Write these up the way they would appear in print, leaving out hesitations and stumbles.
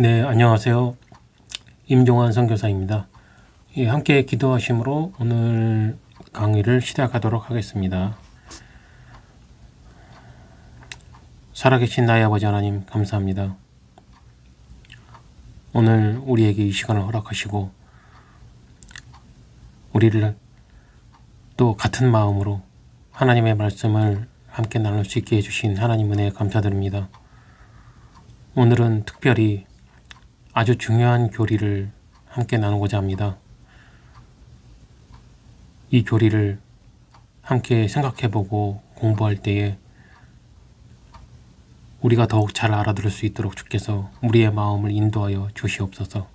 네, 안녕하세요. 임종환 선교사입니다. 예, 함께 기도하심으로 오늘 강의를 시작하도록 하겠습니다. 살아계신 나의 아버지 하나님 감사합니다. 오늘 우리에게 이 시간을 허락하시고 우리를 또 같은 마음으로 하나님의 말씀을 함께 나눌 수 있게 해주신 하나님 은혜에 감사드립니다. 오늘은 특별히 아주 중요한 교리를 함께 나누고자 합니다. 이 교리를 함께 생각해보고 공부할 때에 우리가 더욱 잘 알아들을 수 있도록 주께서 우리의 마음을 인도하여 주시옵소서.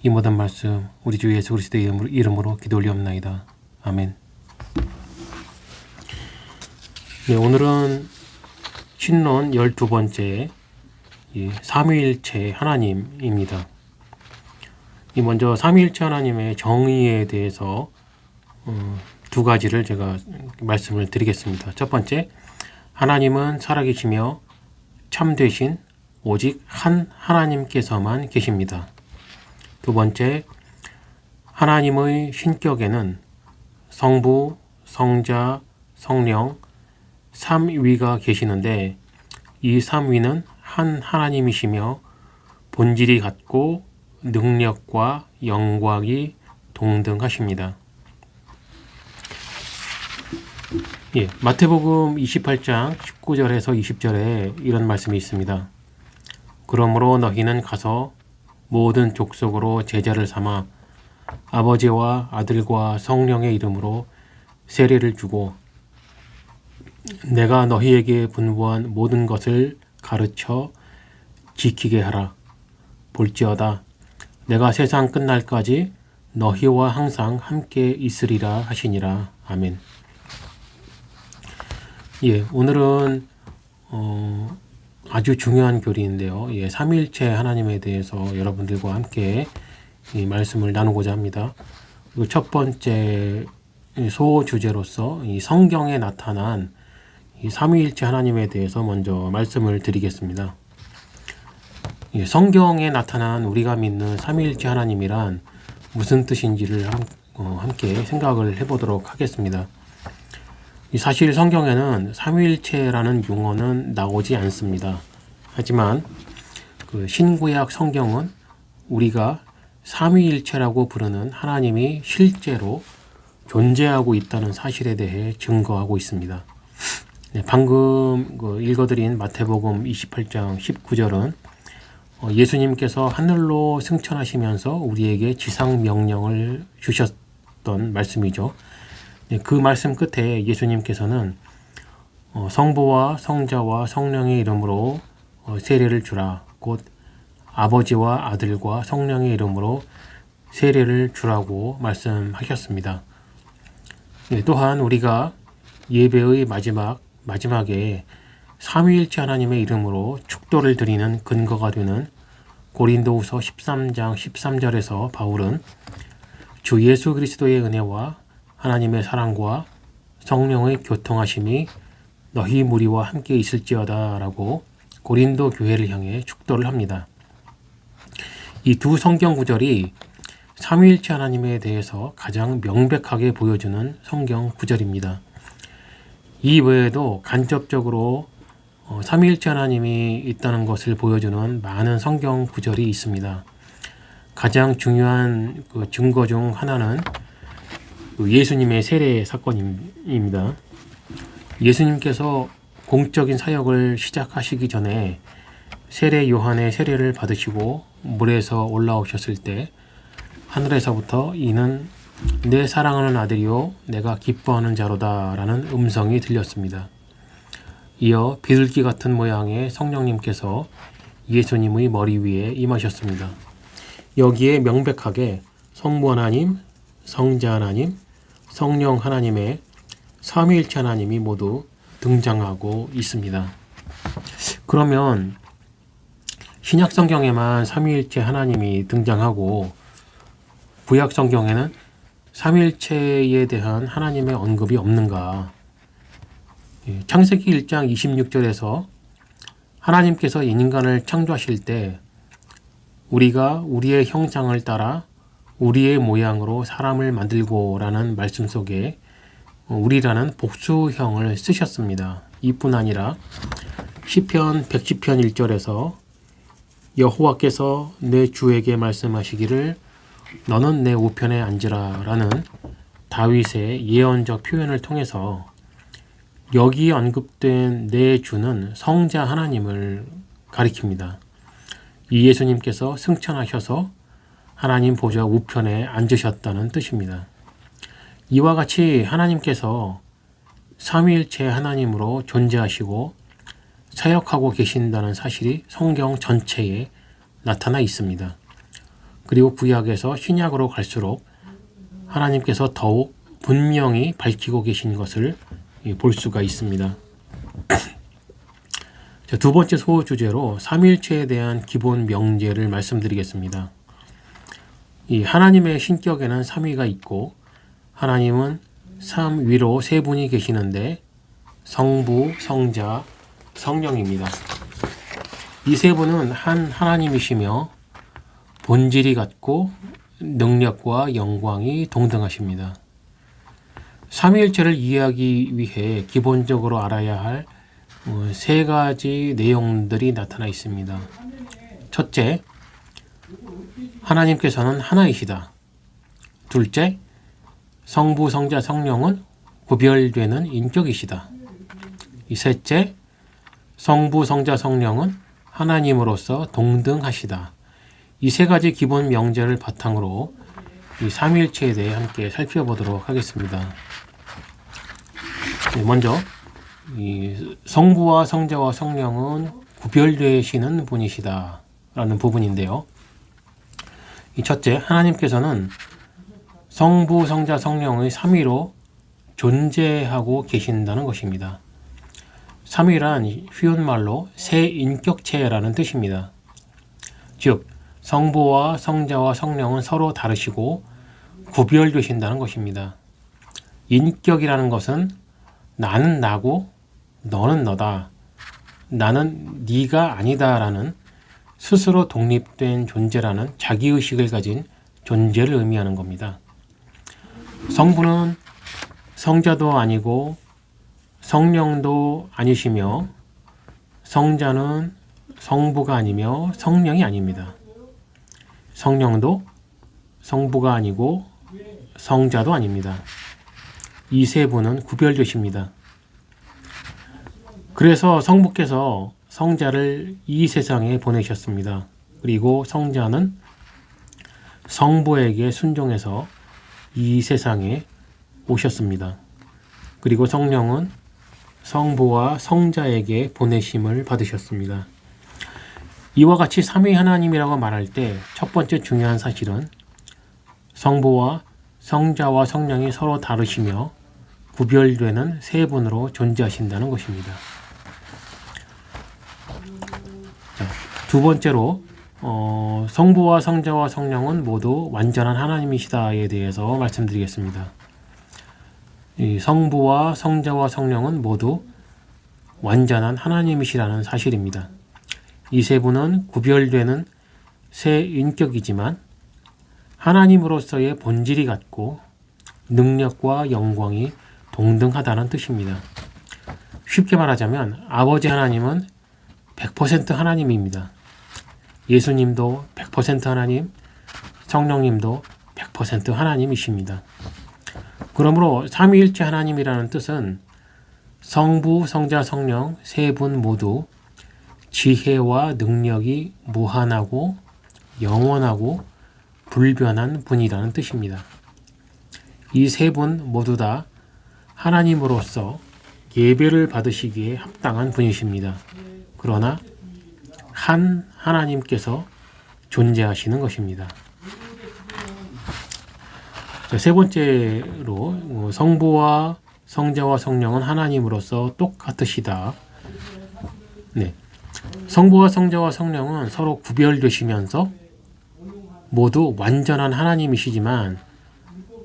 이 모든 말씀 우리 주 예수 그리스도의 이름으로 기도 올리옵나이다. 아멘. 네, 오늘은 신론 12번째 삼위일체 하나님입니다. 먼저 삼위일체 하나님의 정의에 대해서 두 가지를 제가 말씀을 드리겠습니다. 첫 번째, 하나님은 살아계시며 참되신 오직 한 하나님께서만 계십니다. 두 번째, 하나님의 신격에는 성부, 성자, 성령, 삼위가 계시는데 이 삼위는 한 하나님이시며 본질이 같고 능력과 영광이 동등하십니다. 마태복음 28장 19절에서 20절에 이런 말씀이 있습니다. 그러므로 너희는 가서 모든 족속으로 제자를 삼아 아버지와 아들과 성령의 이름으로 세례를 주고 내가 너희에게 분부한 모든 것을 가르쳐 지키게 하라. 볼지어다 내가 세상 끝날까지 너희와 항상 함께 있으리라 하시니라. 아멘. 오늘은 아주 중요한 교리인데요. 삼위일체 하나님에 대해서 여러분들과 함께 이 말씀을 나누고자 합니다. 첫 번째 소주제로서 이 성경에 나타난 이 삼위일체 하나님에 대해서 먼저 말씀을 드리겠습니다. 성경에 나타난 우리가 믿는 삼위일체 하나님이란 무슨 뜻인지를 함께 생각을 해보도록 하겠습니다. 사실 성경에는 삼위일체라는 용어는 나오지 않습니다. 하지만 신구약 성경은 우리가 삼위일체라고 부르는 하나님이 실제로 존재하고 있다는 사실에 대해 증거하고 있습니다. 방금 읽어드린 마태복음 28장 19절은 예수님께서 하늘로 승천하시면서 우리에게 지상 명령을 주셨던 말씀이죠. 그 말씀 끝에 예수님께서는 성부와 성자와 성령의 이름으로 세례를 주라. 곧 아버지와 아들과 성령의 이름으로 세례를 주라고 말씀하셨습니다. 또한 우리가 예배의 마지막에 삼위일체 하나님의 이름으로 축도를 드리는 근거가 되는 고린도후서 13장 13절에서 바울은 주 예수 그리스도의 은혜와 하나님의 사랑과 성령의 교통하심이 너희 무리와 함께 있을지어다 라고 고린도 교회를 향해 축도를 합니다. 이 두 성경 구절이 삼위일체 하나님에 대해서 가장 명백하게 보여주는 성경 구절입니다. 이 외에도 간접적으로 삼위일체 하나님이 있다는 것을 보여주는 많은 성경 구절이 있습니다. 가장 중요한 증거 중 하나는 예수님의 세례 사건입니다. 예수님께서 공적인 사역을 시작하시기 전에 세례 요한의 세례를 받으시고 물에서 올라오셨을 때 하늘에서부터 이는 내 사랑하는 아들이요 내가 기뻐하는 자로다 라는 음성이 들렸습니다. 이어 비둘기 같은 모양의 성령님께서 예수님의 머리 위에 임하셨습니다. 여기에 명백하게 성부 하나님, 성자 하나님, 성령 하나님의 삼위일체 하나님이 모두 등장하고 있습니다. 그러면 신약 성경에만 삼위일체 하나님이 등장하고 구약 성경에는 삼위일체에 대한 하나님의 언급이 없는가? 창세기 1장 26절에서 하나님께서 인간을 창조하실 때 우리가 우리의 형상을 따라 우리의 모양으로 사람을 만들고 라는 말씀 속에 우리라는 복수형을 쓰셨습니다. 이뿐 아니라 시편 110편 1절에서 여호와께서 내 주에게 말씀하시기를 너는 내 우편에 앉으라 라는 다윗의 예언적 표현을 통해서 여기 언급된 내 주는 성자 하나님을 가리킵니다. 이 예수님께서 승천하셔서 하나님 보좌 우편에 앉으셨다는 뜻입니다. 이와 같이 하나님께서 삼위일체 하나님으로 존재하시고 사역하고 계신다는 사실이 성경 전체에 나타나 있습니다. 그리고 구약에서 신약으로 갈수록 하나님께서 더욱 분명히 밝히고 계신 것을 볼 수가 있습니다. 두 번째 소주제로 삼위일체에 대한 기본 명제를 말씀드리겠습니다. 이 하나님의 신격에는 삼위가 있고 하나님은 삼위로 세 분이 계시는데 성부, 성자, 성령입니다. 이 세 분은 한 하나님이시며 본질이 같고 능력과 영광이 동등하십니다. 삼위일체를 이해하기 위해 기본적으로 알아야 할 세 가지 내용들이 나타나 있습니다. 첫째, 하나님께서는 하나이시다. 둘째, 성부, 성자, 성령은 구별되는 인격이시다. 셋째, 성부, 성자, 성령은 하나님으로서 동등하시다. 이 세 가지 기본 명제를 바탕으로 이 삼위일체에 대해 함께 살펴보도록 하겠습니다. 먼저 이 성부와 성자와 성령은 구별되시는 분이시다 라는 부분인데요. 이 첫째, 하나님께서는 성부, 성자, 성령의 삼위로 존재하고 계신다는 것입니다. 삼위란 쉬운 말로 세 인격체라는 뜻입니다. 즉, 성부와 성자와 성령은 서로 다르시고 구별되신다는 것입니다. 인격이라는 것은 나는 나고 너는 너다, 나는 네가 아니다 라는 스스로 독립된 존재라는 자기의식을 가진 존재를 의미하는 겁니다. 성부는 성자도 아니고 성령도 아니시며 성자는 성부가 아니며 성령이 아닙니다. 성령도 성부가 아니고 성자도 아닙니다. 이 세 분은 구별되십니다. 그래서 성부께서 성자를 이 세상에 보내셨습니다. 그리고 성자는 성부에게 순종해서 이 세상에 오셨습니다. 그리고 성령은 성부와 성자에게 보내심을 받으셨습니다. 이와 같이 삼위 하나님이라고 말할 때 첫 번째 중요한 사실은 성부와 성자와 성령이 서로 다르시며 구별되는 세 분으로 존재하신다는 것입니다. 두 번째로 성부와 성자와 성령은 모두 완전한 하나님이시다에 대해서 말씀드리겠습니다. 이 성부와 성자와 성령은 모두 완전한 하나님이시라는 사실입니다. 이 세 분은 구별되는 세 인격이지만 하나님으로서의 본질이 같고 능력과 영광이 동등하다는 뜻입니다. 쉽게 말하자면 아버지 하나님은 100% 하나님입니다. 예수님도 100% 하나님, 성령님도 100% 하나님이십니다. 그러므로 삼위일체 하나님이라는 뜻은 성부, 성자, 성령 세 분 모두 지혜와 능력이 무한하고 영원하고 불변한 분이라는 뜻입니다. 이 세 분 모두 다 하나님으로서 예배를 받으시기에 합당한 분이십니다. 그러나 한 하나님께서 존재하시는 것입니다. 세 번째로 성부와 성자와 성령은 하나님으로서 똑같으시다. 네. 성부와 성자와 성령은 서로 구별되시면서 모두 완전한 하나님이시지만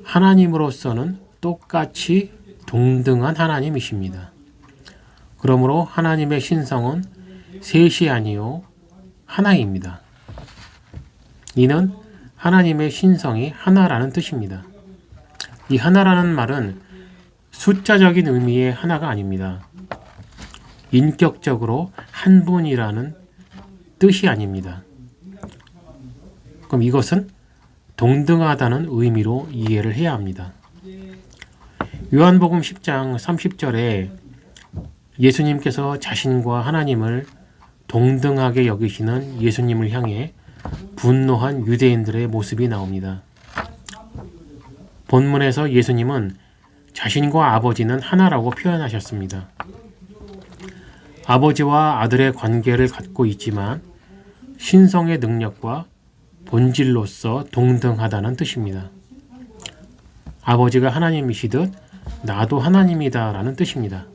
하나님으로서는 똑같이 동등한 하나님이십니다. 그러므로 하나님의 신성은 셋이 아니요 하나입니다. 이는 하나님의 신성이 하나라는 뜻입니다. 이 하나라는 말은 숫자적인 의미의 하나가 아닙니다. 인격적으로 한 분이라는 뜻이 아닙니다. 그럼 이것은 동등하다는 의미로 이해를 해야 합니다. 요한복음 10장 30절에 예수님께서 자신과 하나님을 동등하게 여기시는 예수님을 향해 분노한 유대인들의 모습이 나옵니다. 본문에서 예수님은 자신과 아버지는 하나라고 표현하셨습니다. 아버지와 아들의 관계를 갖고 있지만 신성의 능력과 본질로서 동등하다는 뜻입니다. 아버지가 하나님이시듯 나도 하나님이다 라는 뜻입니다.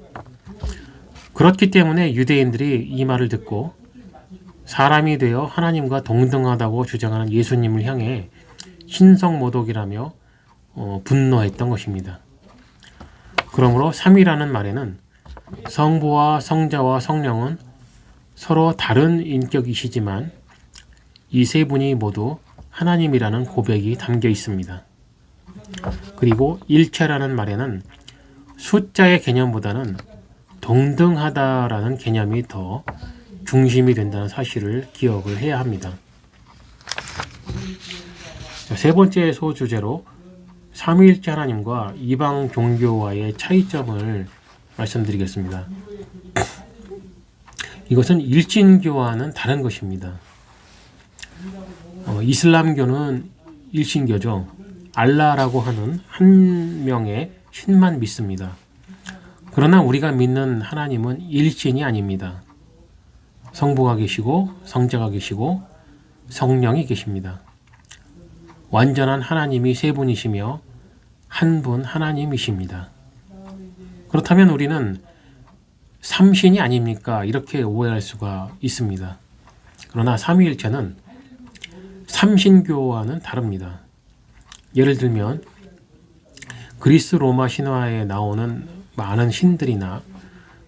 그렇기 때문에 유대인들이 이 말을 듣고 사람이 되어 하나님과 동등하다고 주장하는 예수님을 향해 신성모독이라며 분노했던 것입니다. 그러므로 삼위라는 말에는 성부와 성자와 성령은 서로 다른 인격이시지만 이 세 분이 모두 하나님이라는 고백이 담겨 있습니다. 그리고 일체라는 말에는 숫자의 개념보다는 동등하다라는 개념이 더 중심이 된다는 사실을 기억을 해야 합니다. 세 번째 소주제로 삼위일체 하나님과 이방 종교와의 차이점을 말씀드리겠습니다. 이것은 일신교와는 다른 것입니다. 이슬람교는 일신교죠. 알라라고 하는 한 명의 신만 믿습니다. 그러나 우리가 믿는 하나님은 일신이 아닙니다. 성부가 계시고 성자가 계시고 성령이 계십니다. 완전한 하나님이 세 분이시며 한 분 하나님이십니다. 그렇다면 우리는 삼신이 아닙니까? 이렇게 오해할 수가 있습니다. 그러나 삼위일체는 삼신교와는 다릅니다. 예를 들면 그리스 로마 신화에 나오는 많은 신들이나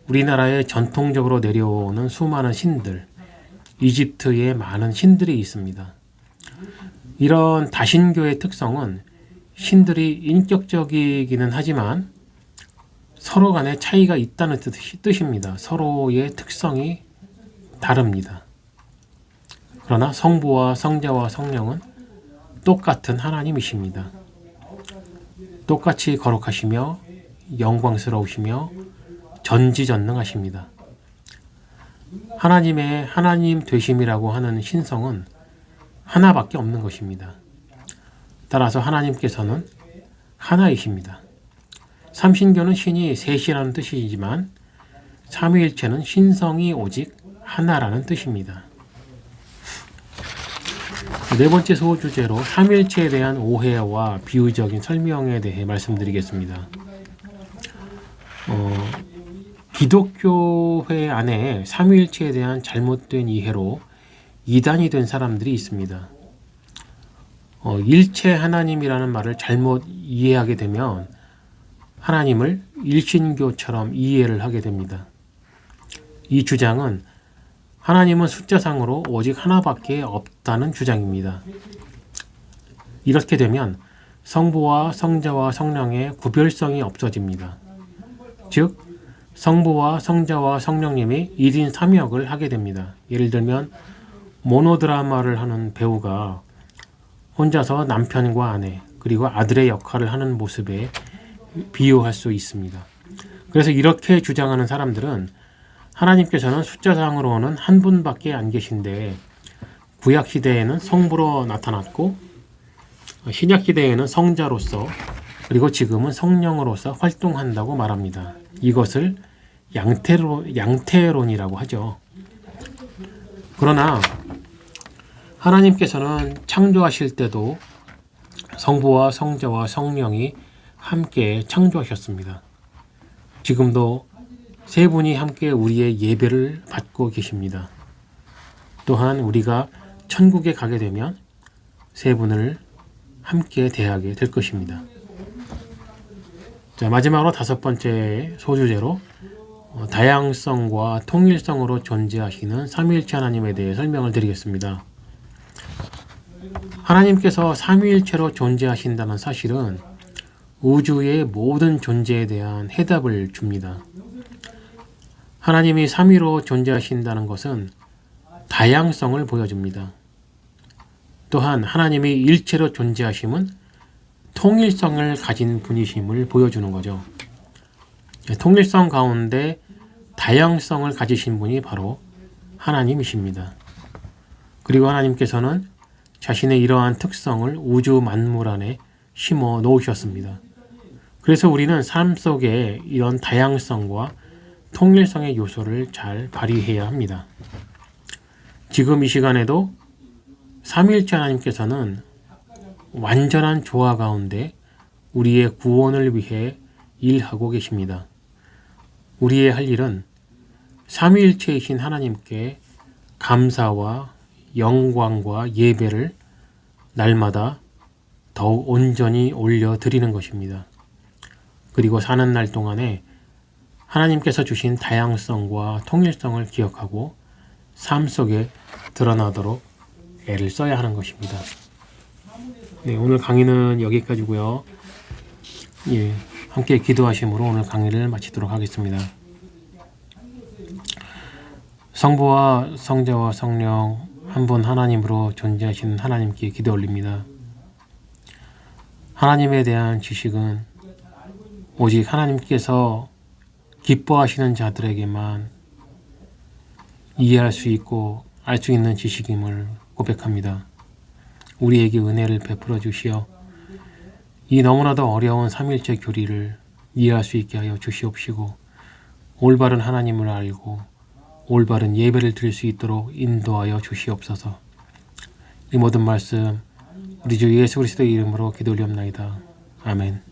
우리나라에 전통적으로 내려오는 수많은 신들, 이집트에 많은 신들이 있습니다. 이런 다신교의 특성은 신들이 인격적이기는 하지만 서로 간에 차이가 있다는 뜻입니다. 서로의 특성이 다릅니다. 그러나 성부와 성자와 성령은 똑같은 하나님이십니다. 똑같이 거룩하시며 영광스러우시며 전지전능하십니다. 하나님의 하나님 되심이라고 하는 신성은 하나밖에 없는 것입니다. 따라서 하나님께서는 하나이십니다. 삼신교는 신이 셋이라는 뜻이지만 삼위일체는 신성이 오직 하나라는 뜻입니다. 네 번째 소주제로 삼위일체에 대한 오해와 비유적인 설명에 대해 말씀드리겠습니다. 기독교회 안에 삼위일체에 대한 잘못된 이해로 이단이 된 사람들이 있습니다. 일체 하나님이라는 말을 잘못 이해하게 되면 하나님을 일신교처럼 이해를 하게 됩니다. 이 주장은 하나님은 숫자상으로 오직 하나밖에 없다는 주장입니다. 이렇게 되면 성부와 성자와 성령의 구별성이 없어집니다. 즉, 성부와 성자와 성령님이 1인 3역을 하게 됩니다. 예를 들면 모노드라마를 하는 배우가 혼자서 남편과 아내 그리고 아들의 역할을 하는 모습에 비유할 수 있습니다. 그래서 이렇게 주장하는 사람들은 하나님께서는 숫자상으로는 한 분밖에 안 계신데 구약시대에는 성부로 나타났고 신약시대에는 성자로서 그리고 지금은 성령으로서 활동한다고 말합니다. 이것을 양태론이라고 하죠. 그러나 하나님께서는 창조하실 때도 성부와 성자와 성령이 함께 창조하셨습니다. 지금도 세 분이 함께 우리의 예배를 받고 계십니다. 또한 우리가 천국에 가게 되면 세 분을 함께 대하게 될 것입니다. 자, 마지막으로 다섯 번째 소주제로 다양성과 통일성으로 존재하시는 삼위일체 하나님에 대해 설명을 드리겠습니다. 하나님께서 삼위일체로 존재하신다는 사실은 우주의 모든 존재에 대한 해답을 줍니다. 하나님이 삼위로 존재하신다는 것은 다양성을 보여줍니다. 또한 하나님이 일체로 존재하심은 통일성을 가진 분이심을 보여주는 거죠. 통일성 가운데 다양성을 가지신 분이 바로 하나님이십니다. 그리고 하나님께서는 자신의 이러한 특성을 우주 만물 안에 심어 놓으셨습니다. 그래서 우리는 삶 속에 이런 다양성과 통일성의 요소를 잘 발휘해야 합니다. 지금 이 시간에도 삼위일체 하나님께서는 완전한 조화 가운데 우리의 구원을 위해 일하고 계십니다. 우리의 할 일은 삼위일체이신 하나님께 감사와 영광과 예배를 날마다 더욱 온전히 올려드리는 것입니다. 그리고 사는 날 동안에 하나님께서 주신 다양성과 통일성을 기억하고 삶 속에 드러나도록 애를 써야 하는 것입니다. 네, 오늘 강의는 여기까지고요. 함께 기도하심으로 오늘 강의를 마치도록 하겠습니다. 성부와 성자와 성령 한 분 하나님으로 존재하시는 하나님께 기도 올립니다. 하나님에 대한 지식은 오직 하나님께서 기뻐하시는 자들에게만 이해할 수 있고 알 수 있는 지식임을 고백합니다. 우리에게 은혜를 베풀어 주시어 이 너무나도 어려운 삼일체 교리를 이해할 수 있게 하여 주시옵시고 올바른 하나님을 알고 올바른 예배를 드릴 수 있도록 인도하여 주시옵소서. 이 모든 말씀 우리 주 예수 그리스도의 이름으로 기도 올리옵나이다. 아멘.